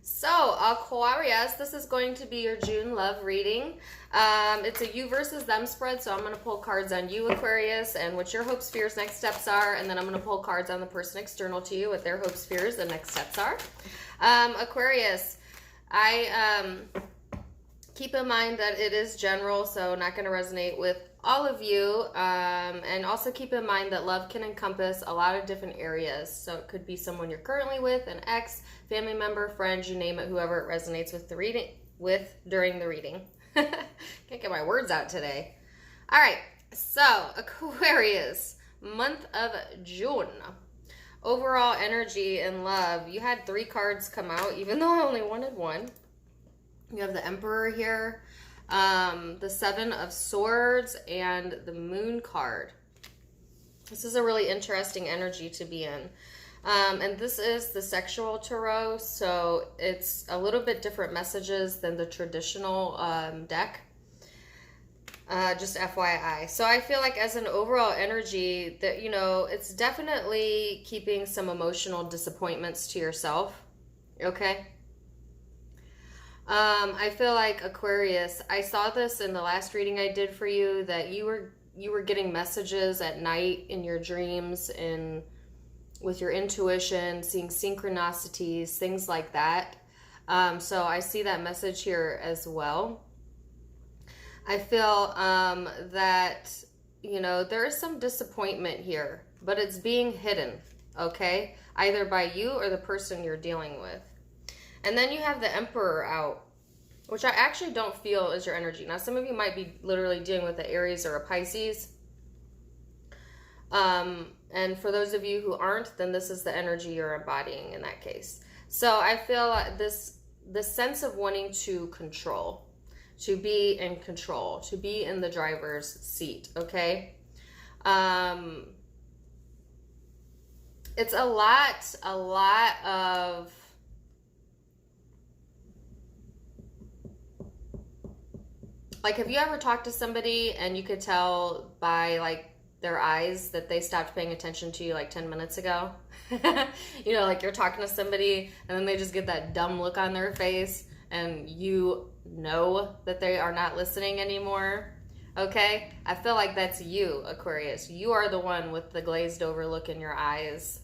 So, Aquarius, this is going to be your June love reading. It's a you versus them spread, so I'm going to pull cards on you, Aquarius, and what your hopes, fears, next steps are, and then I'm going to pull cards on the person external to you, what their hopes, fears, and next steps are. Aquarius, keep in mind that it is general, so not going to resonate with all of you. And also keep in mind that love can encompass a lot of different areas. So it could be someone you're currently with, an ex, family member, friend, you name it, whoever it resonates with during the reading. Can't get my words out today. All right, so Aquarius, month of June. Overall energy and love. You had 3 cards come out, even though I only wanted 1. You have the Emperor here, the 7 of Swords, and the Moon card. This is a really interesting energy to be in. And this is the sexual tarot, so it's a little bit different messages than the traditional deck. Just FYI. So I feel like as an overall energy that, you know, it's definitely keeping some emotional disappointments to yourself. Okay? I feel like Aquarius, I saw this in the last reading I did for you, that you were getting messages at night in your dreams and with your intuition, seeing synchronicities, things like that. So I see that message here as well. I feel that, you know, there is some disappointment here, but it's being hidden, okay? Either by you or the person you're dealing with. And then you have the Emperor out, which I actually don't feel is your energy. Now, some of you might be literally dealing with an Aries or a Pisces. And for those of you who aren't, then this is the energy you're embodying in that case. So I feel like this sense of wanting to control, to be in control, to be in the driver's seat, okay? It's a lot of... Like, have you ever talked to somebody and you could tell by, like, their eyes that they stopped paying attention to you, like, 10 minutes ago? You know, like, you're talking to somebody and then they just get that dumb look on their face and you know that they are not listening anymore, okay? I feel like that's you, Aquarius. You are the one with the glazed over look in your eyes.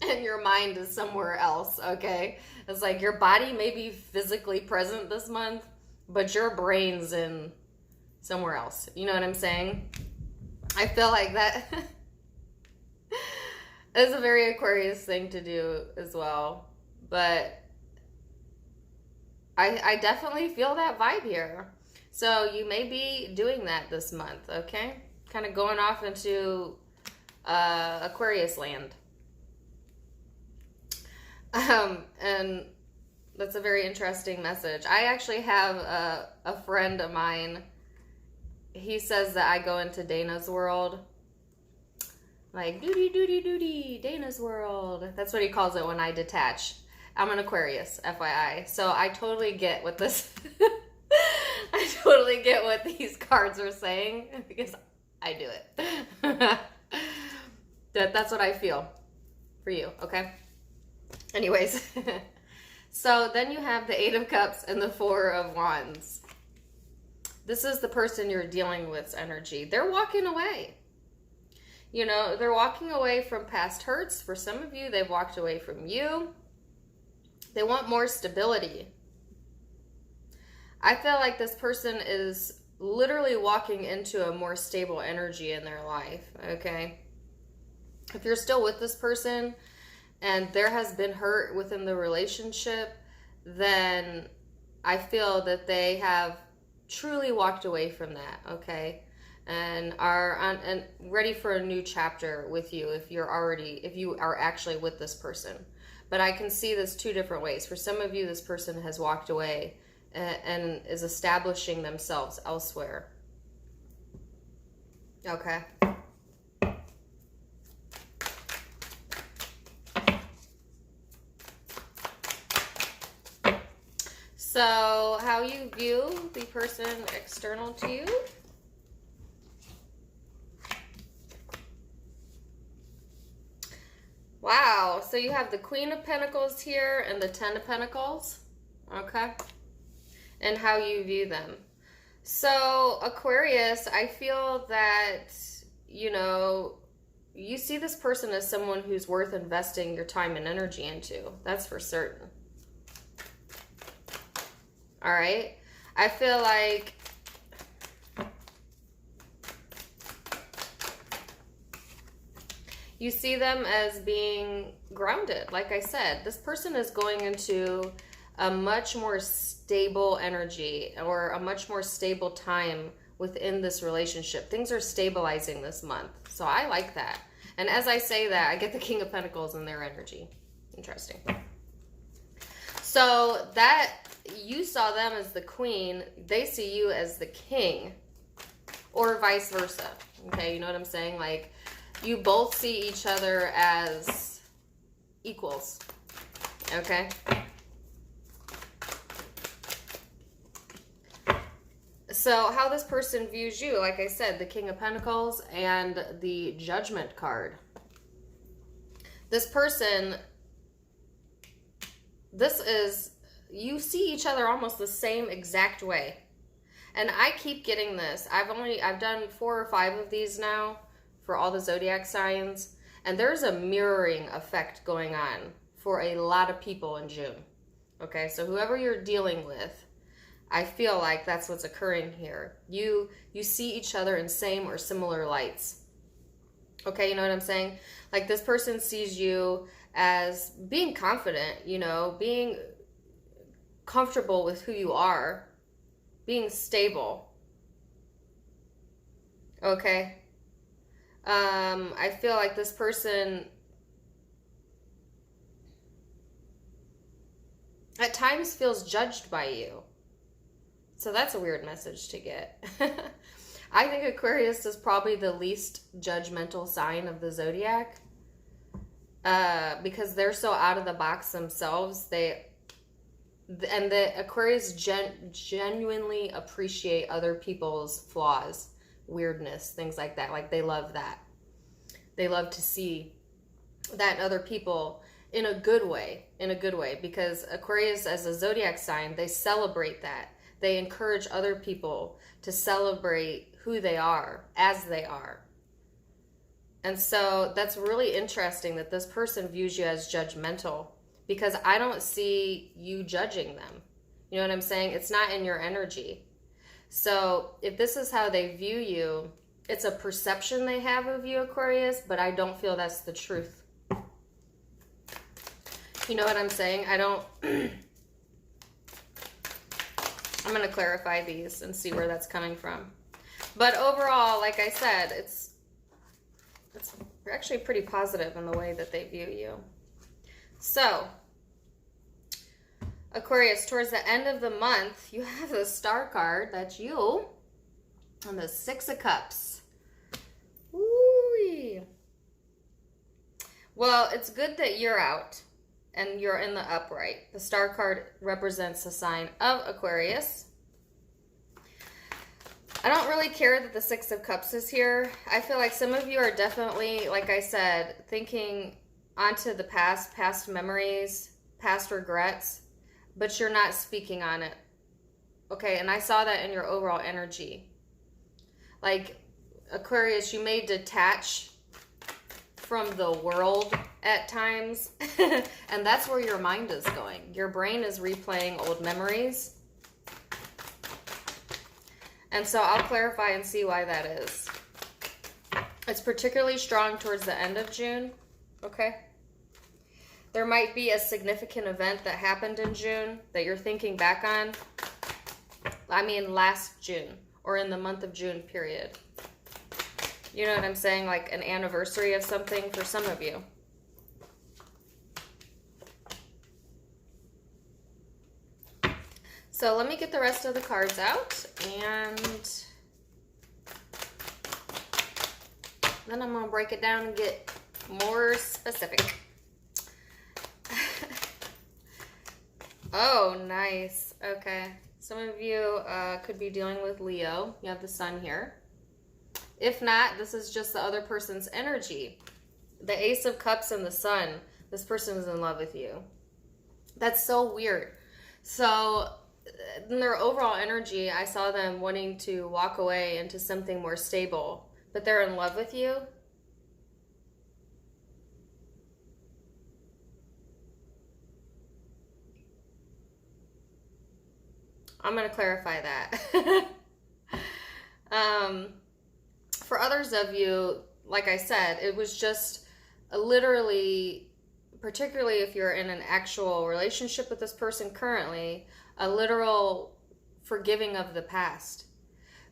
And your mind is somewhere else, okay? It's like your body may be physically present this month, but your brain's in somewhere else. You know what I'm saying? I feel like that is a very Aquarius thing to do as well. But I definitely feel that vibe here. So you may be doing that this month, okay? Kind of going off into Aquarius land. And that's a very interesting message. I actually have a friend of mine. He says that I go into Dana's world. Like, doody, Dana's world. That's what he calls it when I detach. I'm an Aquarius, FYI. So I totally get what this... I totally get what these cards are saying because I do it. That's what I feel for you, okay? Anyways... So then you have the 8 of Cups and the 4 of Wands. This is the person you're dealing with's energy. They're walking away. You know, they're walking away from past hurts. For some of you, they've walked away from you. They want more stability. I feel like this person is literally walking into a more stable energy in their life, okay? If you're still with this person and there has been hurt within the relationship, then I feel that they have truly walked away from that, okay? And are ready for a new chapter with you if you are actually with this person. But I can see this 2 different ways. For some of you, this person has walked away and is establishing themselves elsewhere. Okay. So, how you view the person external to you? Wow. wow. So you have the Queen of Pentacles here and the Ten of Pentacles. Okay. And how you view them. So Aquarius, I feel that, you know, you see this person as someone who's worth investing your time and energy into. That's for certain. All right. I feel like you see them as being grounded. Like I said, this person is going into a much more stable energy or a much more stable time within this relationship. Things are stabilizing this month. So I like that. And as I say that, I get the King of Pentacles in their energy. Interesting. So that you saw them as the queen, they see you as the king, or vice versa. Okay, you know what I'm saying? Like, you both see each other as equals. Okay? So how this person views you, like I said, the King of Pentacles and the Judgment card. This person, you see each other almost the same exact way. And I keep getting this. I've done 4 or 5 of these now for all the zodiac signs. And there's a mirroring effect going on for a lot of people in June. Okay, so whoever you're dealing with, I feel like that's what's occurring here. You see each other in same or similar lights. Okay, you know what I'm saying? Like, this person sees you as being confident, you know, being comfortable with who you are, being stable. Okay. I feel like this person at times feels judged by you. So that's a weird message to get. I think Aquarius is probably the least judgmental sign of the zodiac. Because they're so out of the box themselves. The Aquarius genuinely appreciate other people's flaws, weirdness, things like that. Like, they love that. They love to see that in other people in a good way. Because Aquarius, as a zodiac sign, they celebrate that. They encourage other people to celebrate who they are, as they are. And so that's really interesting that this person views you as judgmental, because I don't see you judging them. You know what I'm saying? It's not in your energy. So if this is how they view you, it's a perception they have of you, Aquarius, but I don't feel that's the truth. You know what I'm saying? I'm going to clarify these and see where that's coming from. But overall, like I said, it's actually pretty positive in the way that they view you. So, Aquarius, towards the end of the month, you have the Star card. That's you. And the 6 of Cups. Woo-wee. Well, it's good that you're out and you're in the upright. The Star card represents the sign of Aquarius. I don't really care that the 6 of Cups is here. I feel like some of you are definitely, like I said, thinking onto the past memories, past regrets, but you're not speaking on it. Okay, and I saw that in your overall energy. Like, Aquarius, you may detach from the world at times, and that's where your mind is going. Your brain is replaying old memories. And so I'll clarify and see why that is. It's particularly strong towards the end of June, okay? There might be a significant event that happened in June that you're thinking back on. I mean, last June, or in the month of June, period. You know what I'm saying? Like an anniversary of something for some of you. So let me get the rest of the cards out, and then I'm going to break it down and get more specific. Oh, nice. Okay. Some of you could be dealing with Leo. You have the sun here. If not, this is just the other person's energy. The Ace of Cups and the sun. This person is in love with you. That's so weird. So in their overall energy, I saw them wanting to walk away into something more stable, but they're in love with you. I'm going to clarify that. For others of you, like I said, it was just literally, particularly if you're in an actual relationship with this person currently, a literal forgiving of the past.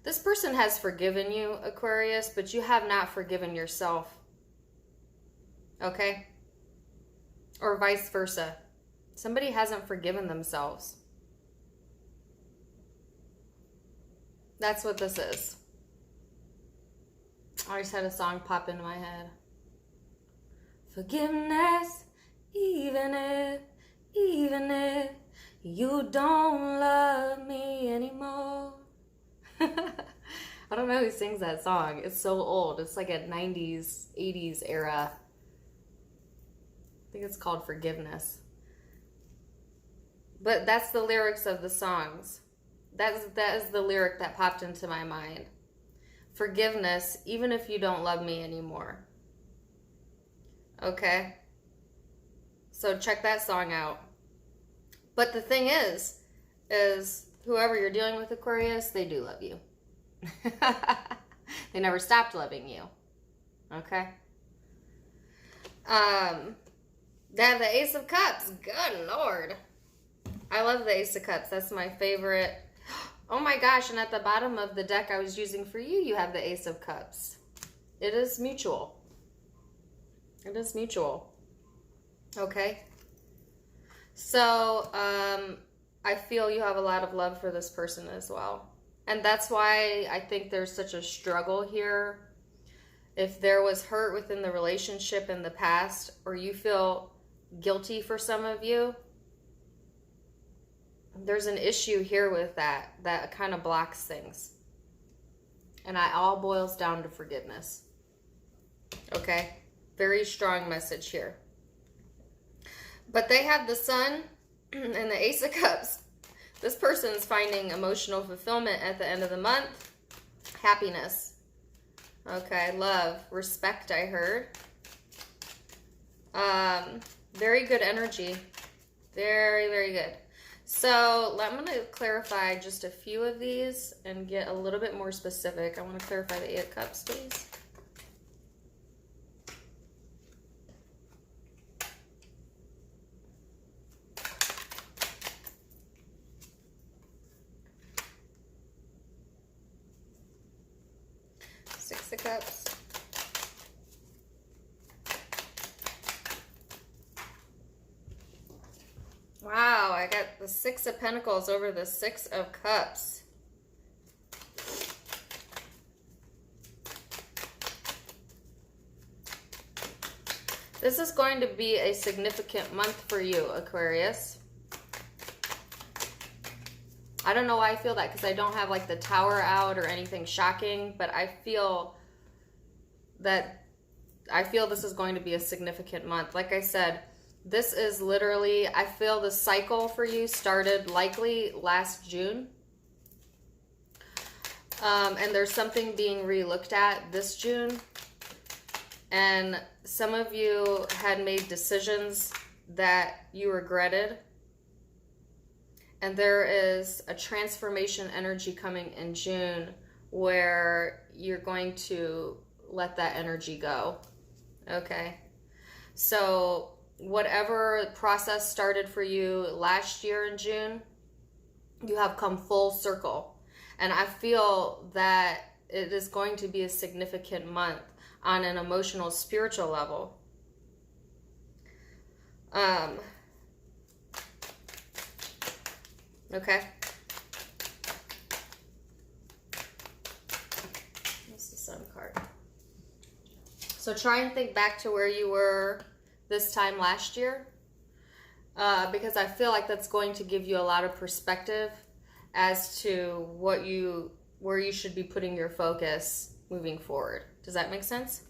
This person has forgiven you, Aquarius, but you have not forgiven yourself. Okay? Or vice versa. Somebody hasn't forgiven themselves. That's what this is. I just had a song pop into my head. Forgiveness, even if you don't love me anymore. I don't know who sings that song. It's so old. It's like a 90s, 80s era. I think it's called Forgiveness. But that's the lyrics of the songs. That is the lyric that popped into my mind. Forgiveness, even if you don't love me anymore. Okay? So check that song out. But the thing is whoever you're dealing with, Aquarius, they do love you. They never stopped loving you. Okay? They have the Ace of Cups. Good Lord. I love the Ace of Cups. That's my favorite. Oh my gosh, and at the bottom of the deck I was using for you, you have the Ace of Cups. It is mutual. It is mutual. Okay? So, I feel you have a lot of love for this person as well. And that's why I think there's such a struggle here. If there was hurt within the relationship in the past, or you feel guilty for some of you, there's an issue here with that kind of blocks things. And it all boils down to forgiveness. Okay? Very strong message here. But they have the Sun and the Ace of Cups. This person is finding emotional fulfillment at the end of the month. Happiness. Okay, love, respect, I heard. Very good energy. Very, very good. So I'm going to clarify just a few of these and get a little bit more specific. I want to clarify the Eight of Cups, please. Six of Cups. Wow, I got the Six of Pentacles over the Six of Cups. This is going to be a significant month for you, Aquarius. I don't know why I feel that, because I don't have like the Tower out or anything shocking, but I feel this is going to be a significant month. Like I said, this is literally, I feel the cycle for you started likely last June. And there's something being re-looked at this June. And some of you had made decisions that you regretted. And there is a transformation energy coming in June where you're going to let that energy go. Okay? So whatever process started for you last year in June, you have come full circle. And I feel that it is going to be a significant month on an emotional, spiritual level. Okay. That's the Sun card. So try and think back to where you were this time last year, because I feel like that's going to give you a lot of perspective as to where you should be putting your focus moving forward. Does that make sense?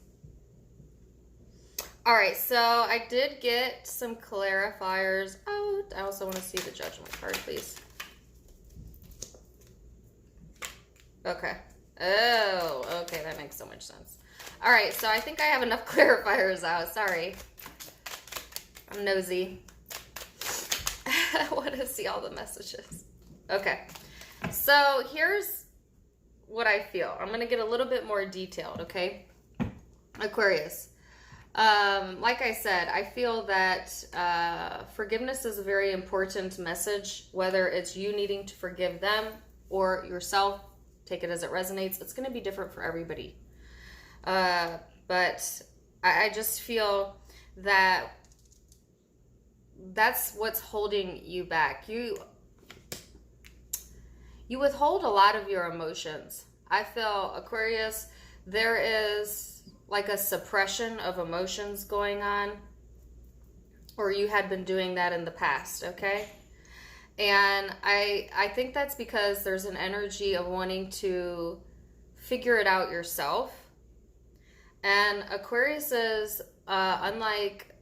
All right, so I did get some clarifiers out. I also want to see the judgment card, please. Okay. Oh, okay, that makes so much sense. All right, so I think I have enough clarifiers out. Sorry. I'm nosy. I want to see all the messages. Okay, so here's what I feel. I'm going to get a little bit more detailed, okay? Aquarius. Like I said, I feel that forgiveness is a very important message, whether it's you needing to forgive them or yourself. Take it as it resonates. It's going to be different for everybody. But I just feel that that's what's holding you back. You withhold a lot of your emotions. I feel, Aquarius, there is like a suppression of emotions going on, or you had been doing that in the past, okay? And I think that's because there's an energy of wanting to figure it out yourself. And Aquarius is, unlike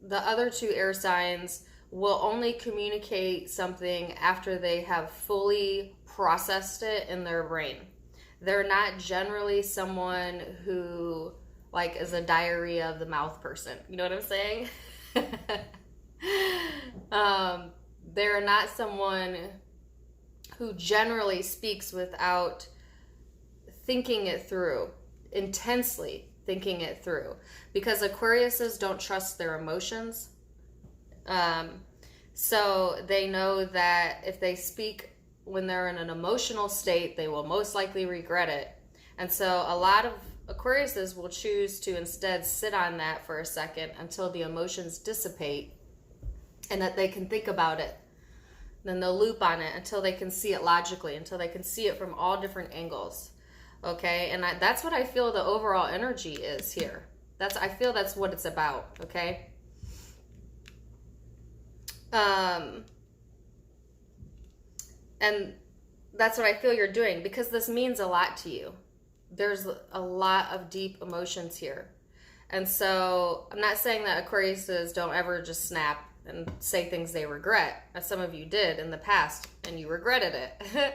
the other two air signs, will only communicate something after they have fully processed it in their brain. They're not generally someone who like is a diarrhea of the mouth person. You know what I'm saying? They're not someone who generally speaks without thinking it through, intensely thinking it through, because Aquariuses don't trust their emotions. So they know that if they speak when they're in an emotional state, they will most likely regret it. And so a lot of Aquariuses will choose to instead sit on that for a second until the emotions dissipate and that they can think about it. Then they'll loop on it until they can see it logically, until they can see it from all different angles. Okay, and that's what I feel the overall energy is here. I feel that's what it's about, okay? And that's what I feel you're doing, because this means a lot to you. There's a lot of deep emotions here. And so I'm not saying that Aquariuses don't ever just snap and say things they regret, as some of you did in the past, and you regretted it.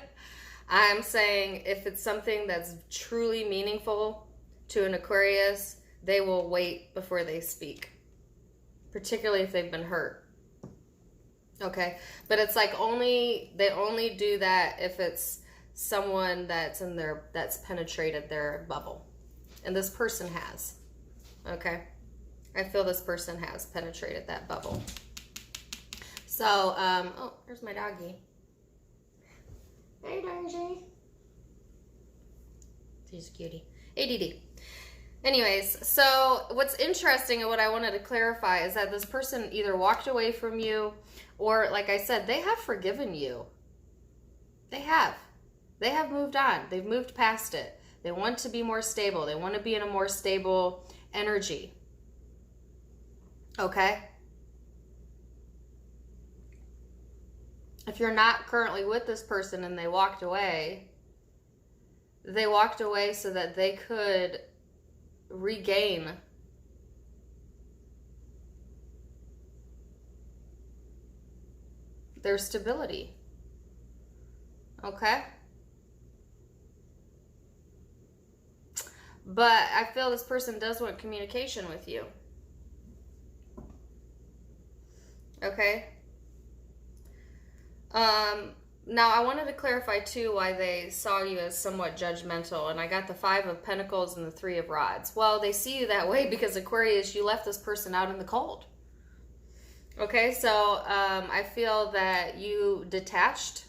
I'm saying if it's something that's truly meaningful to an Aquarius, they will wait before they speak, particularly if they've been hurt. Okay, but it's like they only do that if it's someone that's penetrated their bubble, and this person has. Okay, I feel this person has penetrated that bubble. So, oh, there's my doggy. Hey, doggy. She's a cutie. ADD. Anyways, so what's interesting and what I wanted to clarify is that this person either walked away from you, or like I said, they have forgiven you. They have. They have moved on. They've moved past it. They want to be more stable. They want to be in a more stable energy. Okay? If you're not currently with this person and they walked away so that they could regain their stability. Okay? But I feel this person does want communication with you. Okay? Now I wanted to clarify too why they saw you as somewhat judgmental, and I got the 5 of Pentacles and the 3 of Rods. Well, they see you that way because, Aquarius, you left this person out in the cold. Okay, so I feel that you detached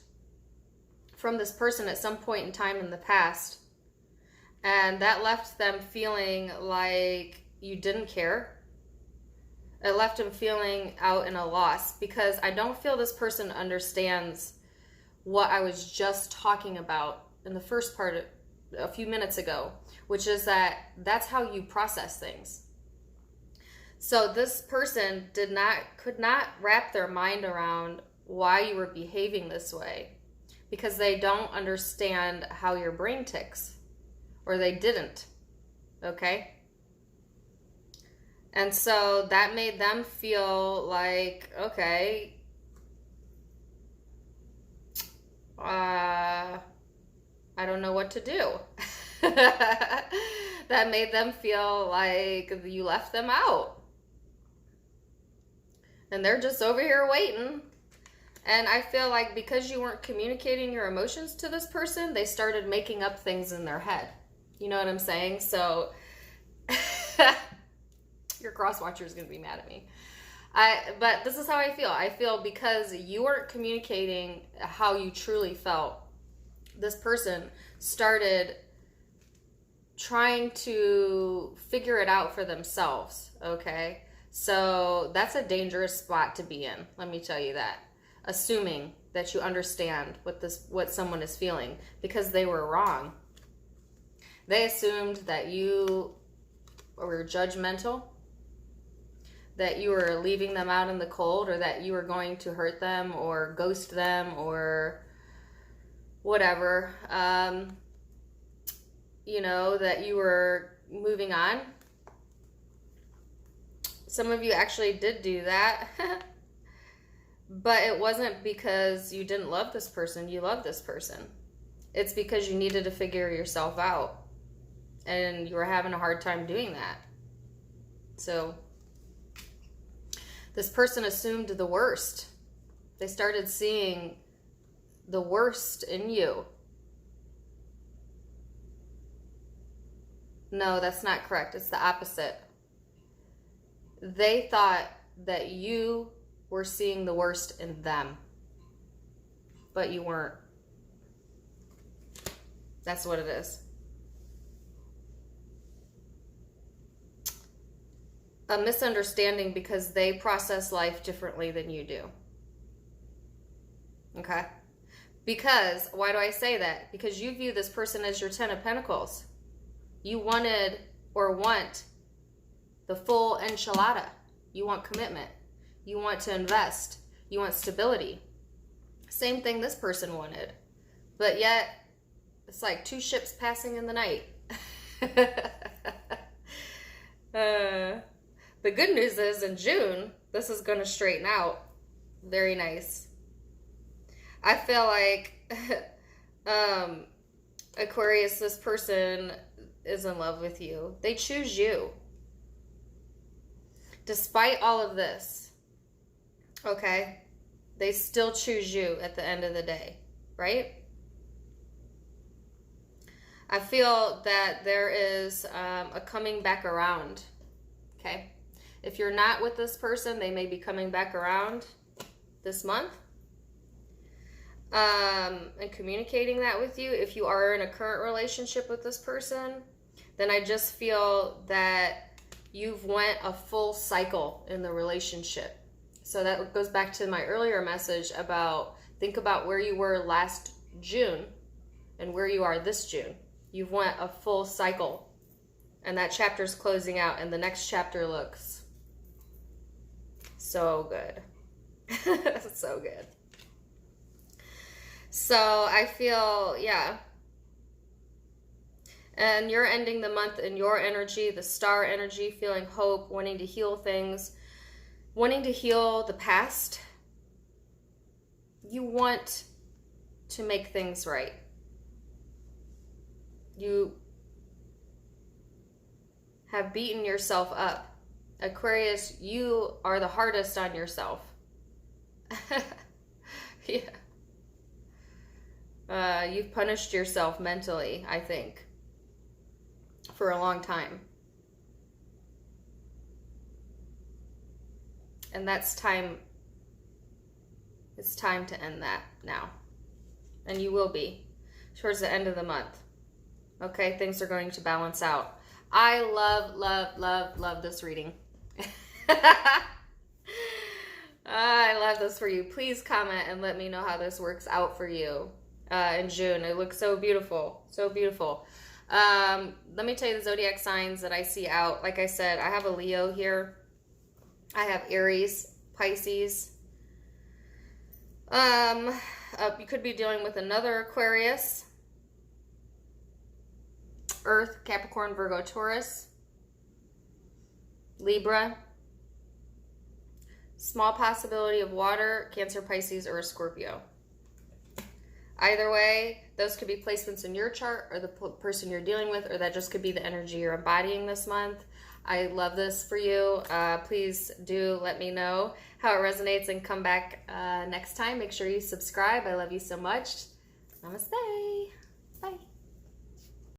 from this person at some point in time in the past, and that left them feeling like you didn't care. It left them feeling out in a loss, because I don't feel this person understands what I was just talking about in the first part a few minutes ago, which is that that's how you process things. So this person could not wrap their mind around why you were behaving this way, because they don't understand how your brain ticks, or they didn't. Okay? And so that made them feel like, okay, I don't know what to do. That made them feel like you left them out. And they're just over here waiting. And I feel like because you weren't communicating your emotions to this person, they started making up things in their head. You know what I'm saying? So your cross watcher is going to be mad at me. But this is how I feel. I feel because you weren't communicating how you truly felt, this person started trying to figure it out for themselves, okay? So that's a dangerous spot to be in, let me tell you that. Assuming that you understand what someone is feeling, because they were wrong. They assumed that you were judgmental, that you were leaving them out in the cold, or that you were going to hurt them or ghost them or whatever. You know, that you were moving on. Some of you actually did do that. But it wasn't because you didn't love this person. You love this person. It's because you needed to figure yourself out. And you were having a hard time doing that. So this person assumed the worst. They started seeing the worst in you. No, that's not correct. It's the opposite. They thought that you were seeing the worst in them, but you weren't. That's what it is. A misunderstanding because they process life differently than you do. Okay? Because, why do I say that? Because you view this person as your 10 of Pentacles. You wanted or want the full enchilada. You want commitment. You want to invest. You want stability. Same thing this person wanted. But yet, it's like two ships passing in the night. The good news is in June, this is going to straighten out. Very nice. I feel like, Aquarius, this person is in love with you. They choose you. Despite all of this, okay, they still choose you at the end of the day, right? I feel that there is a coming back around, okay? If you're not with this person, they may be coming back around this month and communicating that with you. If you are in a current relationship with this person, then I just feel that you've went a full cycle in the relationship. So that goes back to my earlier message about, think about where you were last June and where you are this June. You've went a full cycle, and that chapter's closing out, and the next chapter looks so good. So good. So I feel, yeah. And you're ending the month in your energy, the star energy, feeling hope, wanting to heal things, wanting to heal the past. You want to make things right. You have beaten yourself up. Aquarius, you are the hardest on yourself. Yeah. You've punished yourself mentally, I think, for a long time. And that's time. It's time to end that now. And you will be towards the end of the month. Okay, things are going to balance out. I love, love, love, love this reading. I love this for you. Please comment and let me know how this works out for you in June. It looks so beautiful. So beautiful. Let me tell you the zodiac signs that I see out. Like I said, I have a Leo here. I have Aries, Pisces. You could be dealing with another Aquarius. Earth, Capricorn, Virgo, Taurus. Libra. Small possibility of water, Cancer, Pisces, or a Scorpio. Either way, those could be placements in your chart or the person you're dealing with, or that just could be the energy you're embodying this month. I love this for you. Please do let me know how it resonates and come back next time. Make sure you subscribe. I love you so much. Namaste. Bye.